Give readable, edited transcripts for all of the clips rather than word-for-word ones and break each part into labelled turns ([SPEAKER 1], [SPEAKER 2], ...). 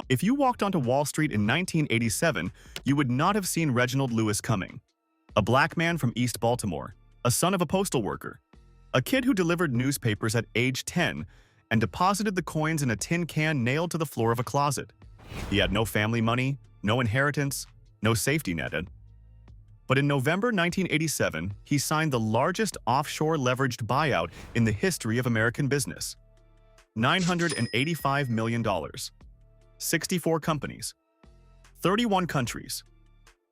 [SPEAKER 1] If you walked onto Wall Street in 1987, you would not have seen Reginald Lewis coming. A black man from East Baltimore, a son of a postal worker, a kid who delivered newspapers at age 10 and deposited the coins in a tin can nailed to the floor of a closet. He had no family money, no inheritance, no safety net. But in November 1987, he signed the largest offshore leveraged buyout in the history of American business. $985 million. 64 companies. 31 countries.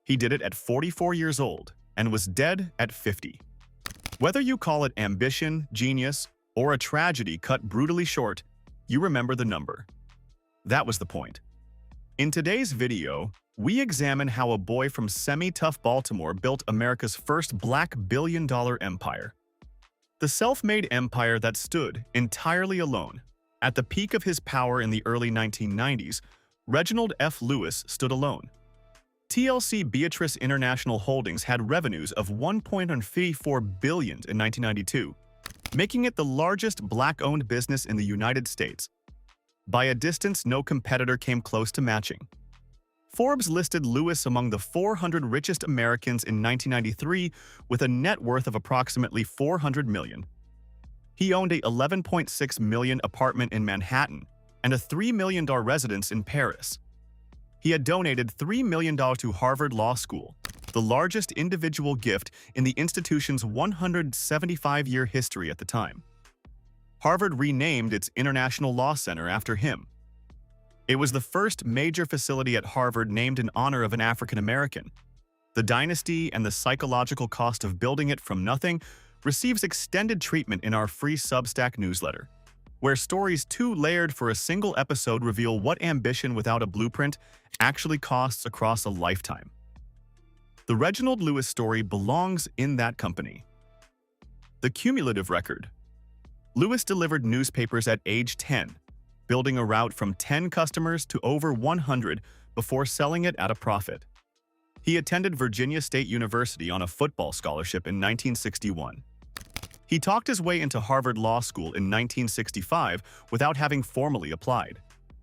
[SPEAKER 1] He did it at 44 years old and was dead at 50. Whether you call it ambition, genius, or a tragedy cut brutally short, you remember the number. That was the point. In today's video, we examine how a boy from semi-tough Baltimore built America's first black billion-dollar empire. The self-made empire that stood entirely alone. At the peak of his power in the early 1990s, Reginald F. Lewis stood alone. TLC Beatrice International Holdings had revenues of $1.54 billion in 1992, making it the largest black-owned business in the United States. By a distance no competitor came close to matching. Forbes listed Lewis among the 400 richest Americans in 1993 with a net worth of approximately $400 million. He owned a $11.6 million apartment in Manhattan and a $3 million residence in Paris. He had donated $3 million to Harvard Law School, the largest individual gift in the institution's 175-year history at the time. Harvard renamed its International Law Center after him. It was the first major facility at Harvard named in honor of an African American. The dynasty and the psychological cost of building it from nothing receives extended treatment in our free Substack newsletter, where stories too layered for a single episode reveal what ambition without a blueprint actually costs across a lifetime. The Reginald Lewis story belongs in that company. The cumulative record. Lewis delivered newspapers at age 10, building a route from 10 customers to over 100 before selling it at a profit. He attended Virginia State University on a football scholarship in 1961. He talked his way into Harvard Law School in 1965 without having formally applied.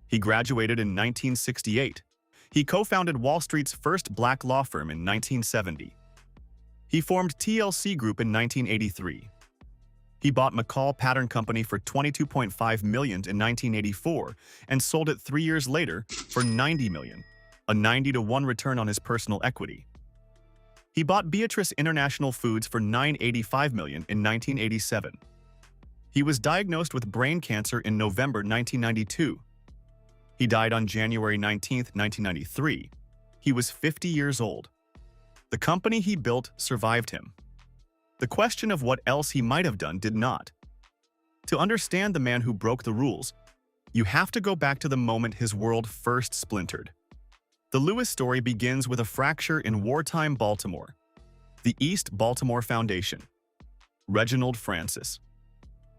[SPEAKER 1] He graduated in 1968. He co-founded Wall Street's first black law firm in 1970. He formed TLC Group in 1983. He bought McCall Pattern Company for $22.5 million in 1984 and sold it 3 years later for $90 million, a 90-to-1 return on his personal equity. He bought Beatrice International Foods for $985 million in 1987. He was diagnosed with brain cancer in November 1992. He died on January 19, 1993. He was 50 years old. The company he built survived him. The question of what else he might have done did not. To understand the man who broke the rules, you have to go back to the moment his world first splintered. The Lewis story begins with a fracture in wartime Baltimore. The East Baltimore Foundation. Reginald Francis.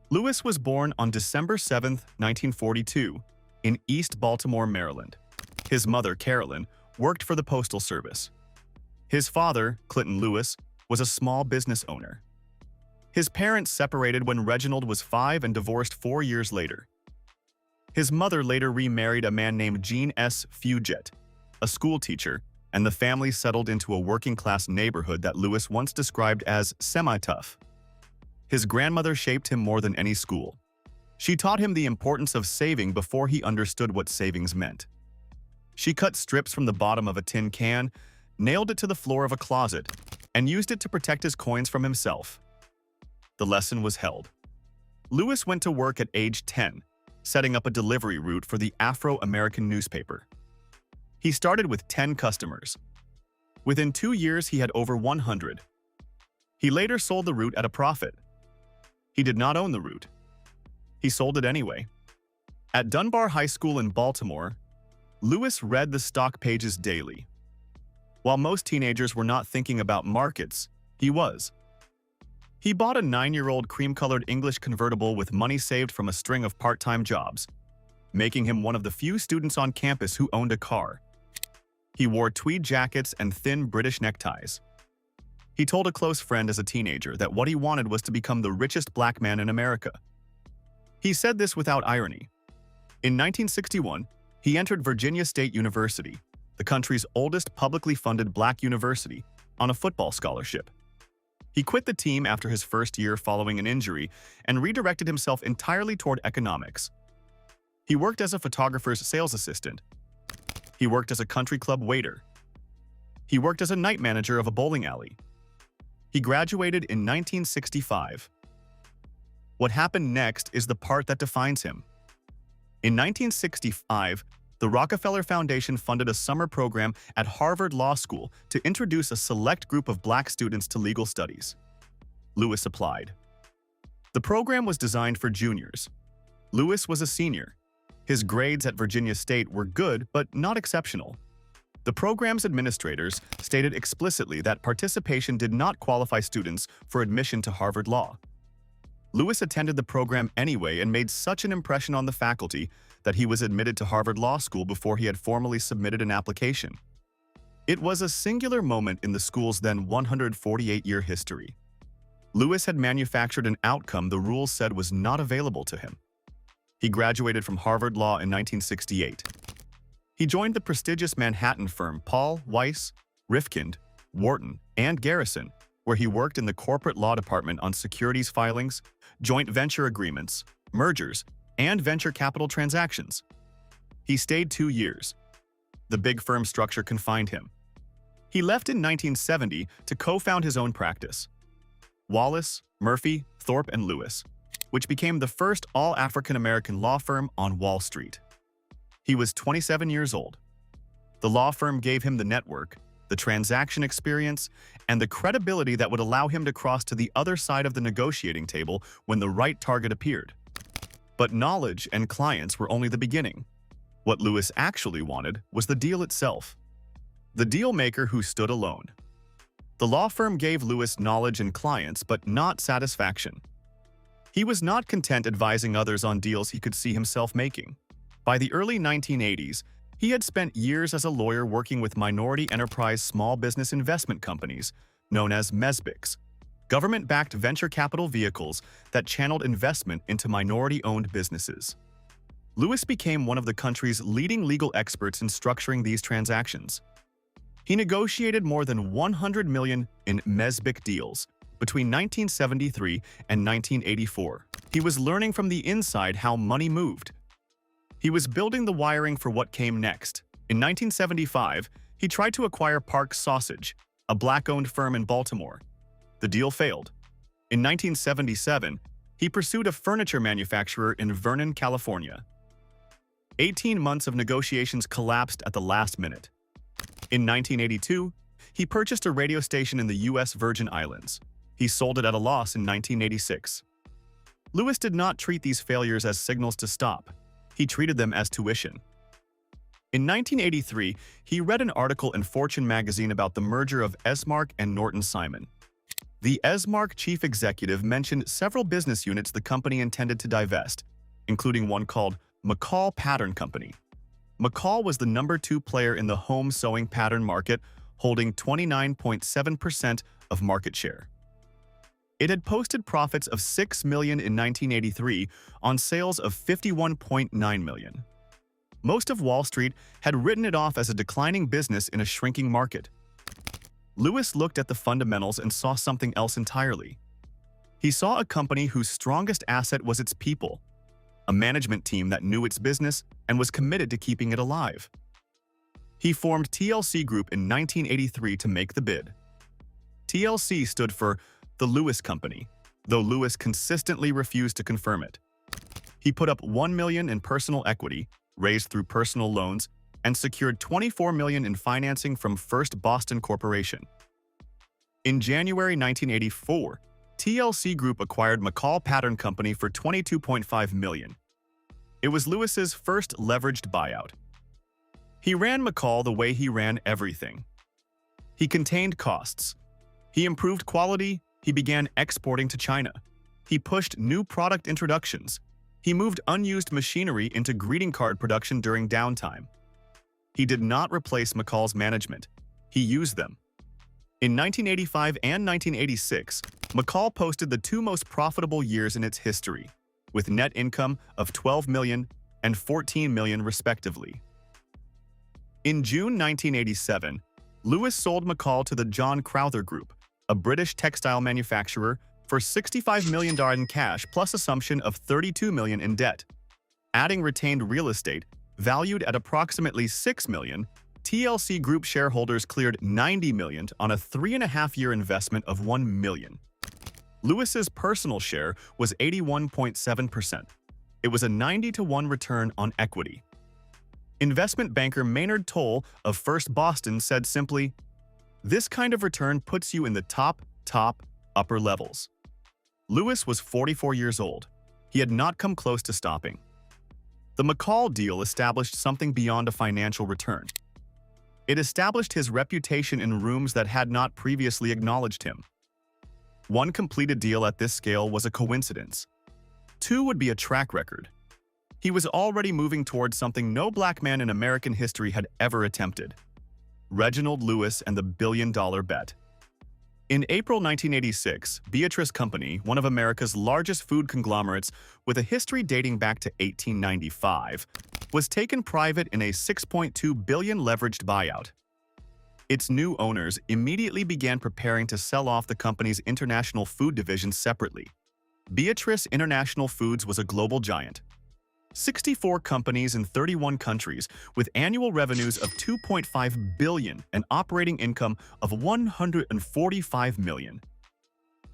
[SPEAKER 1] Lewis was born on December 7, 1942, in East Baltimore, Maryland. His mother, Carolyn, worked for the Postal Service. His father, Clinton Lewis, was a small business owner. His parents separated when Reginald was 5 and divorced 4 years later. His mother later remarried a man named Gene S. Fugett, a school teacher, and the family settled into a working-class neighborhood that Lewis once described as semi-tough. His grandmother shaped him more than any school. She taught him the importance of saving before he understood what savings meant. She cut strips from the bottom of a tin can, nailed it to the floor of a closet, and used it to protect his coins from himself. The lesson was held. Lewis went to work at age 10, setting up a delivery route for the Afro-American newspaper. He started with 10 customers. Within 2 years, he had over 100. He later sold the route at a profit. He did not own the route. He sold it anyway. At Dunbar High School in Baltimore, Lewis read the stock pages daily. While most teenagers were not thinking about markets, he was. He bought a 9-year-old cream-colored English convertible with money saved from a string of part-time jobs, making him one of the few students on campus who owned a car. He wore tweed jackets and thin British neckties. He told a close friend as a teenager that what he wanted was to become the richest black man in America. He said this without irony. In 1961, He entered Virginia State University, the country's oldest publicly funded black university, on a football scholarship. He quit the team after his first year following an injury and redirected himself entirely toward economics. He worked as a photographer's sales assistant. He worked as a country club waiter. He worked as a night manager of a bowling alley. He graduated in 1965. What happened next is the part that defines him. In 1965, the Rockefeller Foundation funded a summer program at Harvard Law School to introduce a select group of black students to legal studies. Lewis applied. The program was designed for juniors. Lewis was a senior. His grades at Virginia State were good but not exceptional. The program's administrators stated explicitly that participation did not qualify students for admission to Harvard Law. Lewis attended the program anyway and made such an impression on the faculty that he was admitted to Harvard Law School before he had formally submitted an application. It was a singular moment in the school's then 148-year history. Lewis had manufactured an outcome the rules said was not available to him. He graduated from Harvard Law in 1968. He joined the prestigious Manhattan firm Paul, Weiss, Rifkind, Wharton, and Garrison, where he worked in the corporate law department on securities filings, joint venture agreements, mergers, and venture capital transactions. He stayed 2 years. The big firm structure confined him. He left in 1970 to co-found his own practice, Wallace, Murphy, Thorpe & Lewis, which became the first all-African-American law firm on Wall Street. He was 27 years old. The law firm gave him the network, the transaction experience, and the credibility that would allow him to cross to the other side of the negotiating table when the right target appeared. But knowledge and clients were only the beginning. What Lewis actually wanted was the deal itself. The deal maker who stood alone. The law firm gave Lewis knowledge and clients, but not satisfaction. He was not content advising others on deals he could see himself making. By the early 1980s, he had spent years as a lawyer working with minority enterprise small business investment companies, known as MESBICs, government-backed venture capital vehicles that channeled investment into minority-owned businesses. Lewis became one of the country's leading legal experts in structuring these transactions. He negotiated more than $100 million in MESBIC deals between 1973 and 1984. He was learning from the inside how money moved. He was building the wiring for what came next. In 1975, he tried to acquire Parks Sausage, a black-owned firm in Baltimore. The deal failed. In 1977, he pursued a furniture manufacturer in Vernon, California. 18 months of negotiations collapsed at the last minute. In 1982, he purchased a radio station in the U.S. Virgin Islands. He sold it at a loss in 1986. Lewis did not treat these failures as signals to stop. He treated them as tuition. In 1983, he read an article in Fortune magazine about the merger of Esmark and Norton Simon. The Esmark chief executive mentioned several business units the company intended to divest, including one called McCall Pattern Company. McCall was the number 2 player in the home sewing pattern market, holding 29.7% of market share. It had posted profits of $6 million in 1983 on sales of $51.9 million. Most of Wall Street had written it off as a declining business in a shrinking market. Lewis looked at the fundamentals and saw something else entirely. He saw a company whose strongest asset was its people, a management team that knew its business and was committed to keeping it alive. He formed TLC Group in 1983 to make the bid. TLC stood for the Lewis Company, though Lewis consistently refused to confirm it. He put up $1 million in personal equity, raised through personal loans, and secured $24 million in financing from First Boston Corporation. In January 1984, TLC Group acquired McCall Pattern Company for $22.5 million. It was Lewis's first leveraged buyout. He ran McCall the way he ran everything. He contained costs. He improved quality. He began exporting to China. He pushed new product introductions. He moved unused machinery into greeting card production during downtime. He did not replace McCall's management. He used them. In 1985 and 1986, McCall posted the 2 most profitable years in its history, with net income of $12 million and $14 million respectively. In June 1987, Lewis sold McCall to the John Crowther Group, a British textile manufacturer, for $65 million in cash plus assumption of $32 million in debt. Adding retained real estate, valued at approximately $6 million, TLC Group shareholders cleared $90 million on a 3.5-year investment of $1 million. Lewis's personal share was 81.7%. It was a 90-to-1 return on equity. Investment banker Maynard Toll of First Boston said simply, "This kind of return puts you in the top, upper levels." Lewis was 44 years old. He had not come close to stopping. The McCall deal established something beyond a financial return. It established his reputation in rooms that had not previously acknowledged him. One completed deal at this scale was a coincidence. Two would be a track record. He was already moving towards something no black man in American history had ever attempted: Reginald Lewis and the billion-dollar bet. In April 1986, Beatrice Company, one of America's largest food conglomerates with a history dating back to 1895, was taken private in a $6.2 billion leveraged buyout. Its new owners immediately began preparing to sell off the company's international food division separately. Beatrice International Foods was a global giant. 64 companies in 31 countries with annual revenues of $2.5 billion and operating income of $145 million.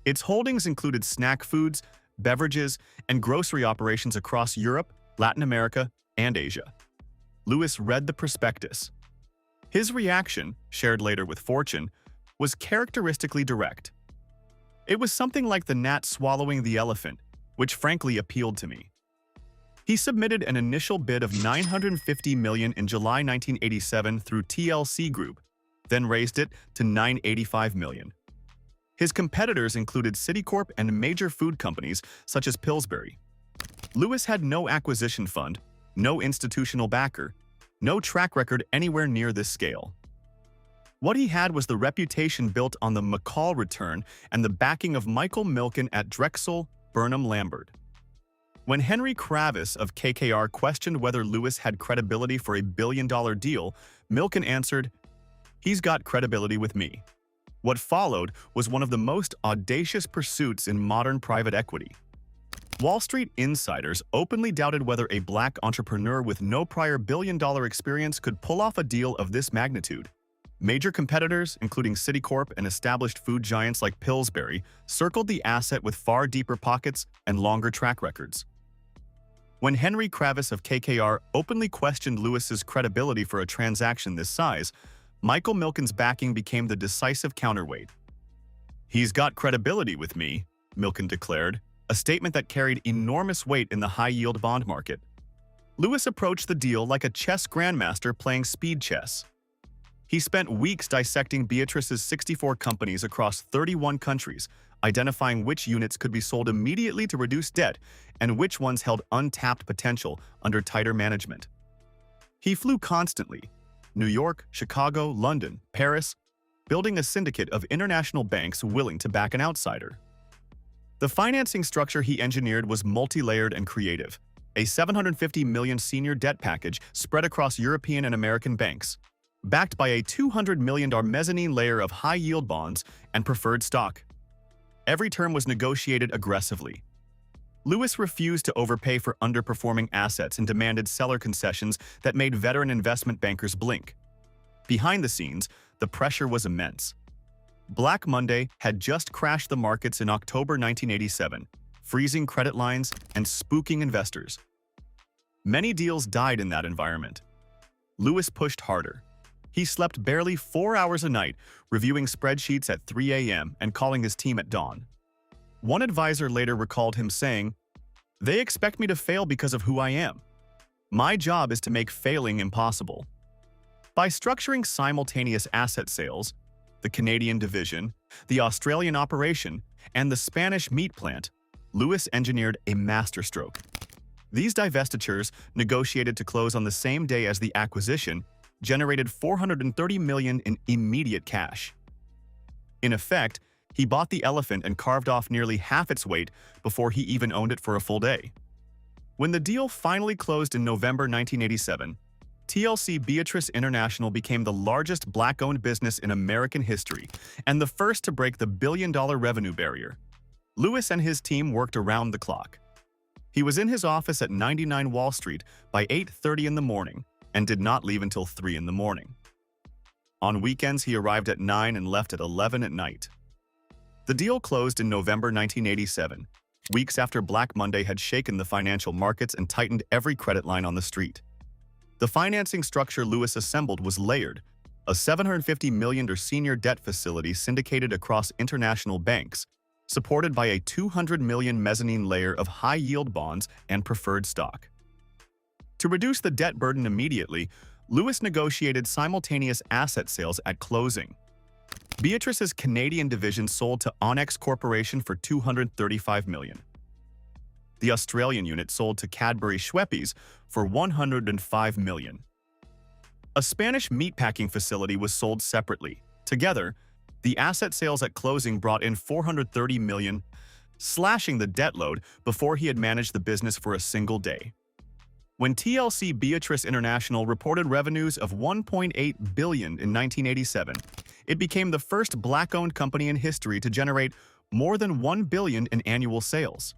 [SPEAKER 1] Its holdings included snack foods, beverages, and grocery operations across Europe, Latin America, and Asia. Lewis read the prospectus. His reaction, shared later with Fortune, was characteristically direct. It was something like the gnat swallowing the elephant, which frankly appealed to me. He submitted an initial bid of $950 million in July 1987 through TLC Group, then raised it to $985 million. His competitors included Citicorp and major food companies such as Pillsbury. Lewis had no acquisition fund, no institutional backer, no track record anywhere near this scale. What he had was the reputation built on the McCall return and the backing of Michael Milken at Drexel Burnham Lambert. When Henry Kravis of KKR questioned whether Lewis had credibility for a billion-dollar deal, Milken answered, "He's got credibility with me." What followed was one of the most audacious pursuits in modern private equity. Wall Street insiders openly doubted whether a black entrepreneur with no prior billion-dollar experience could pull off a deal of this magnitude. Major competitors, including Citicorp and established food giants like Pillsbury, circled the asset with far deeper pockets and longer track records. When Henry Kravis of KKR openly questioned Lewis's credibility for a transaction this size, Michael Milken's backing became the decisive counterweight. "He's got credibility with me," Milken declared, a statement that carried enormous weight in the high-yield bond market. Lewis approached the deal like a chess grandmaster playing speed chess. He spent weeks dissecting Beatrice's 64 companies across 31 countries, identifying which units could be sold immediately to reduce debt and which ones held untapped potential under tighter management. He flew constantly: New York, Chicago, London, Paris, building a syndicate of international banks willing to back an outsider. The financing structure he engineered was multi-layered and creative, a $750 million senior debt package spread across European and American banks, backed by a $200 million mezzanine layer of high-yield bonds and preferred stock. Every term was negotiated aggressively. Lewis refused to overpay for underperforming assets and demanded seller concessions that made veteran investment bankers blink. Behind the scenes, the pressure was immense. Black Monday had just crashed the markets in October 1987, freezing credit lines and spooking investors. Many deals died in that environment. Lewis pushed harder. He slept barely 4 hours a night, reviewing spreadsheets at 3 a.m. and calling his team at dawn. One advisor later recalled him saying, "They expect me to fail because of who I am. My job is to make failing impossible." By structuring simultaneous asset sales, the Canadian division, the Australian operation, and the Spanish meat plant, Lewis engineered a masterstroke. These divestitures, negotiated to close on the same day as the acquisition, generated $430 million in immediate cash. In effect, he bought the elephant and carved off nearly half its weight before he even owned it for a full day. When the deal finally closed in November 1987, TLC Beatrice International became the largest Black-owned business in American history and the first to break the billion-dollar revenue barrier. Lewis and his team worked around the clock. He was in his office at 99 Wall Street by 8:30 in the morning and did not leave until 3 in the morning. On weekends, he arrived at 9 and left at 11 at night. The deal closed in November 1987, weeks after Black Monday had shaken the financial markets and tightened every credit line on the street. The financing structure Lewis assembled was layered, a $750 million senior debt facility syndicated across international banks, supported by a $200 million mezzanine layer of high-yield bonds and preferred stock. To reduce the debt burden immediately, Lewis negotiated simultaneous asset sales at closing. Beatrice's Canadian division sold to Onyx Corporation for $235 million. The Australian unit sold to Cadbury Schweppes for $105 million. A Spanish meatpacking facility was sold separately. Together, the asset sales at closing brought in $430 million, slashing the debt load before he had managed the business for a single day. When TLC Beatrice International reported revenues of $1.8 billion in 1987, it became the first Black-owned company in history to generate more than $1 billion in annual sales.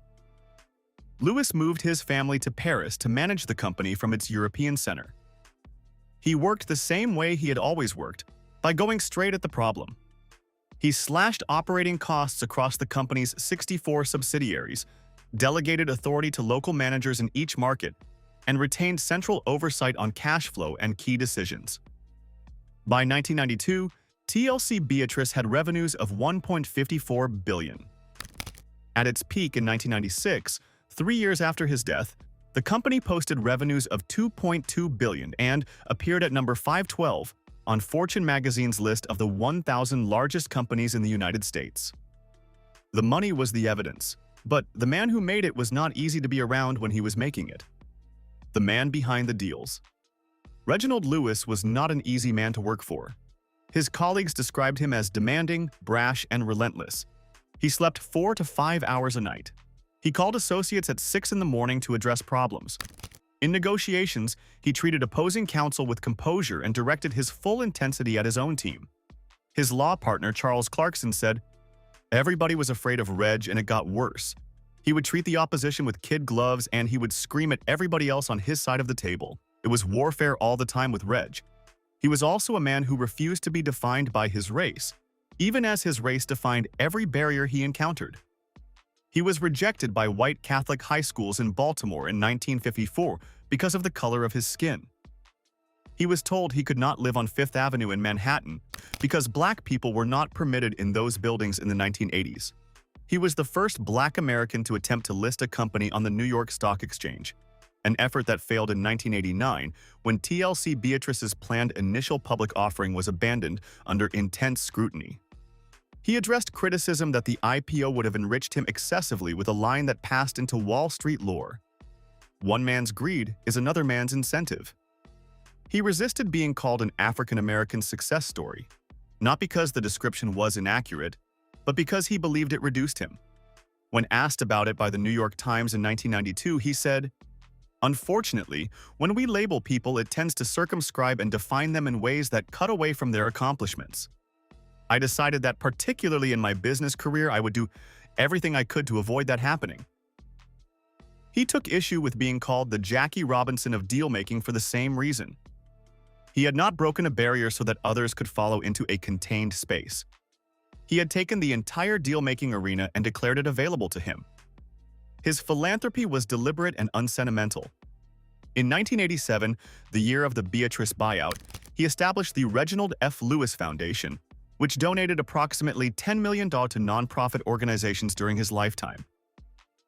[SPEAKER 1] Lewis moved his family to Paris to manage the company from its European center. He worked the same way he had always worked, by going straight at the problem. He slashed operating costs across the company's 64 subsidiaries, delegated authority to local managers in each market, and retained central oversight on cash flow and key decisions. By 1992, TLC Beatrice had revenues of $1.54 billion. At its peak in 1996, 3 years after his death, the company posted revenues of $2.2 billion and appeared at number 512 on Fortune magazine's list of the 1,000 largest companies in the United States. The money was the evidence, but the man who made it was not easy to be around when he was making it. The man behind the deals. Reginald Lewis was not an easy man to work for. His colleagues described him as demanding, brash, and relentless. He slept 4 to 5 hours a night. He called associates at 6 in the morning to address problems. In negotiations, he treated opposing counsel with composure and directed his full intensity at his own team. His law partner, Charles Clarkson, said, "Everybody was afraid of Reg, and it got worse. He would treat the opposition with kid gloves, and he would scream at everybody else on his side of the table. It was warfare all the time with Reg." He was also a man who refused to be defined by his race, even as his race defined every barrier he encountered. He was rejected by white Catholic high schools in Baltimore in 1954 because of the color of his skin. He was told he could not live on Fifth Avenue in Manhattan because Black people were not permitted in those buildings in the 1980s. He was the first Black American to attempt to list a company on the New York Stock Exchange, an effort that failed in 1989 when TLC Beatrice's planned initial public offering was abandoned under intense scrutiny. He addressed criticism that the IPO would have enriched him excessively with a line that passed into Wall Street lore: "One man's greed is another man's incentive." He resisted being called an African-American success story, not because the description was inaccurate, but because he believed it reduced him. When asked about it by the New York Times in 1992, he said, "Unfortunately, when we label people, it tends to circumscribe and define them in ways that cut away from their accomplishments. I decided that particularly in my business career, I would do everything I could to avoid that happening." He took issue with being called the Jackie Robinson of deal-making for the same reason. He had not broken a barrier so that others could follow into a contained space. He had taken the entire deal-making arena and declared it available to him. His philanthropy was deliberate and unsentimental. In 1987, the year of the Beatrice buyout, he established the Reginald F. Lewis Foundation, which donated approximately $10 million to nonprofit organizations during his lifetime.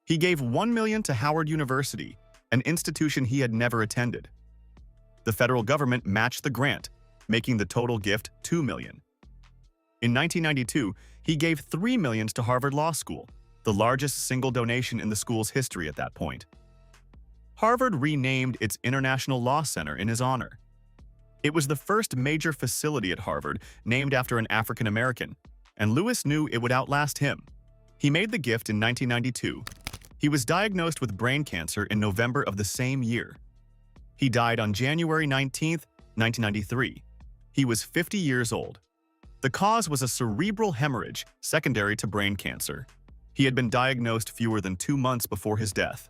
[SPEAKER 1] He gave $1 million to Howard University, an institution he had never attended. The federal government matched the grant, making the total gift $2 million. In 1992, he gave $3 million to Harvard Law School, the largest single donation in the school's history at that point. Harvard renamed its International Law Center in his honor. It was the first major facility at Harvard named after an African American, and Lewis knew it would outlast him. He made the gift in 1992. He was diagnosed with brain cancer in November of the same year. He died on January 19, 1993. He was 50 years old. The cause was a cerebral hemorrhage secondary to brain cancer. He had been diagnosed fewer than 2 months before his death.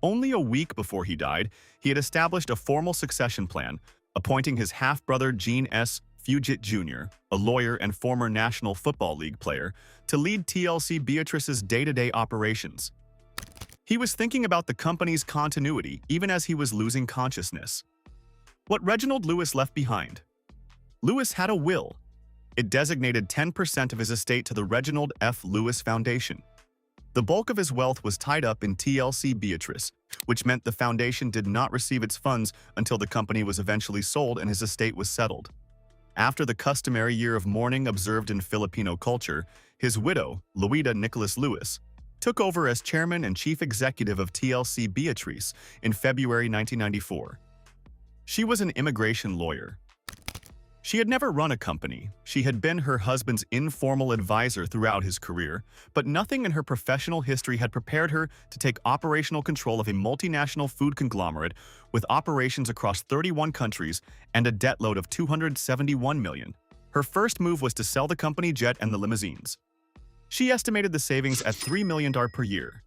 [SPEAKER 1] Only a week before he died, he had established a formal succession plan, appointing his half-brother Gene S. Fugit Jr., a lawyer and former National Football League player, to lead TLC Beatrice's day-to-day operations. He was thinking about the company's continuity even as he was losing consciousness. What Reginald Lewis left behind? Lewis had a will. It designated 10% of his estate to the Reginald F. Lewis Foundation. The bulk of his wealth was tied up in TLC Beatrice, which meant the foundation did not receive its funds until the company was eventually sold and his estate was settled. After the customary year of mourning observed in Filipino culture, his widow, Loida Nicholas Lewis, took over as chairman and chief executive of TLC Beatrice in February 1994. She was an immigration lawyer. She had never run a company. She had been her husband's informal advisor throughout his career, but nothing in her professional history had prepared her to take operational control of a multinational food conglomerate with operations across 31 countries and a debt load of $271 million. Her first move was to sell the company jet and the limousines. She estimated the savings at $3 million per year.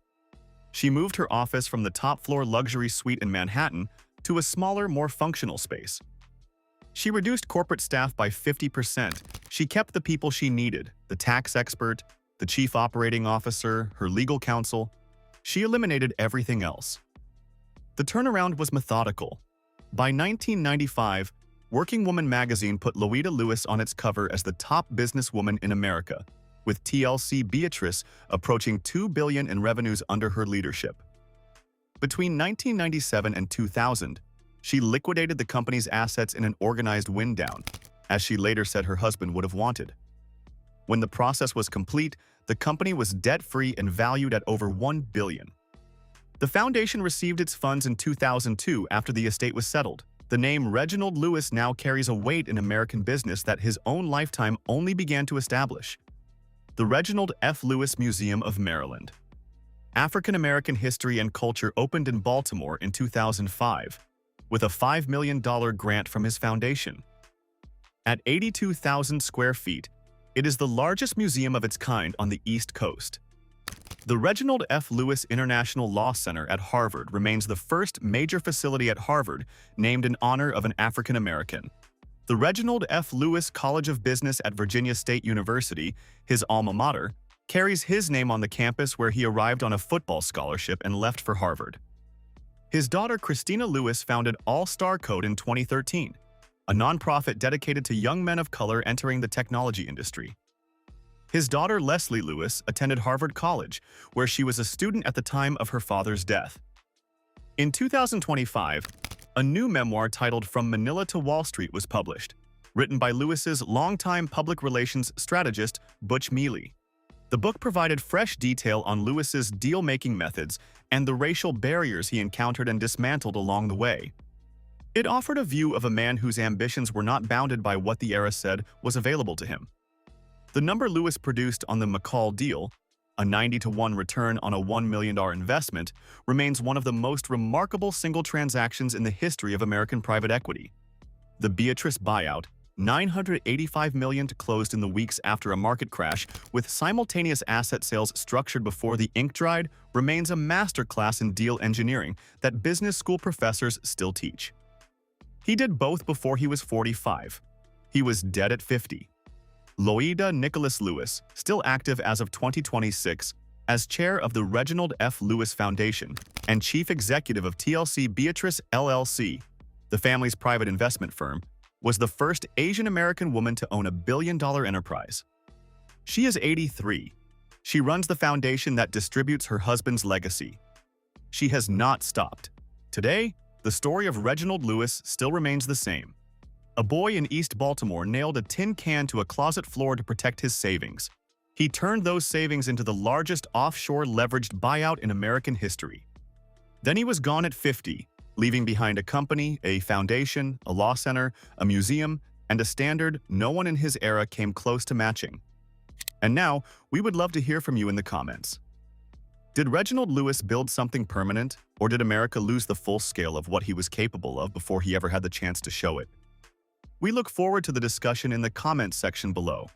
[SPEAKER 1] She moved her office from the top-floor luxury suite in Manhattan to a smaller, more functional space. She reduced corporate staff by 50%. She kept the people she needed, the tax expert, the chief operating officer, her legal counsel. She eliminated everything else. The turnaround was methodical. By 1995, Working Woman magazine put Loida Lewis on its cover as the top businesswoman in America, with TLC Beatrice approaching $2 billion in revenues under her leadership. Between 1997 and 2000, she liquidated the company's assets in an organized wind-down, as she later said her husband would have wanted. When the process was complete, the company was debt-free and valued at over $1 billion. The foundation received its funds in 2002 after the estate was settled. The name Reginald Lewis now carries a weight in American business that his own lifetime only began to establish. The Reginald F. Lewis Museum of Maryland. African American History and Culture opened in Baltimore in 2005. With a $5 million grant from his foundation. At 82,000 square feet, it is the largest museum of its kind on the East Coast. The Reginald F. Lewis International Law Center at Harvard remains the first major facility at Harvard named in honor of an African American. The Reginald F. Lewis College of Business at Virginia State University, his alma mater, carries his name on the campus where he arrived on a football scholarship and left for Harvard. His daughter Christina Lewis founded All-Star Code in 2013, a nonprofit dedicated to young men of color entering the technology industry. His daughter Leslie Lewis attended Harvard College, where she was a student at the time of her father's death. In 2025, a new memoir titled From Manila to Wall Street was published, written by Lewis's longtime public relations strategist Butch Mealy. The book provided fresh detail on Lewis's deal-making methods and the racial barriers he encountered and dismantled along the way. It offered a view of a man whose ambitions were not bounded by what the era said was available to him. The number Lewis produced on the McCall deal, a 90-to-1 return on a $1 million investment, remains one of the most remarkable single transactions in the history of American private equity. The Beatrice buyout, $985 million closed in the weeks after a market crash, with simultaneous asset sales structured before the ink dried, remains a masterclass in deal engineering that business school professors still teach. He did both before he was 45. He was dead at 50. Loida Nicholas Lewis, still active as of 2026, as chair of the Reginald F. Lewis Foundation and chief executive of TLC Beatrice LLC, the family's private investment firm, was the first Asian American woman to own a billion-dollar enterprise. She is 83. She runs the foundation that distributes her husband's legacy. She has not stopped. Today, the story of Reginald Lewis still remains the same. A boy in East Baltimore nailed a tin can to a closet floor to protect his savings. He turned those savings into the largest offshore leveraged buyout in American history. Then he was gone at 50, leaving behind a company, a foundation, a law center, a museum, and a standard no one in his era came close to matching. And now, we would love to hear from you in the comments. Did Reginald Lewis build something permanent, or did America lose the full scale of what he was capable of before he ever had the chance to show it? We look forward to the discussion in the comments section below.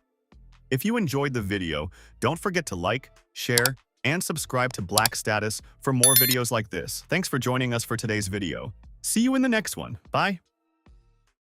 [SPEAKER 1] If you enjoyed the video, don't forget to like, share, and subscribe to Black Status for more videos like this. Thanks for joining us for today's video. See you in the next one. Bye.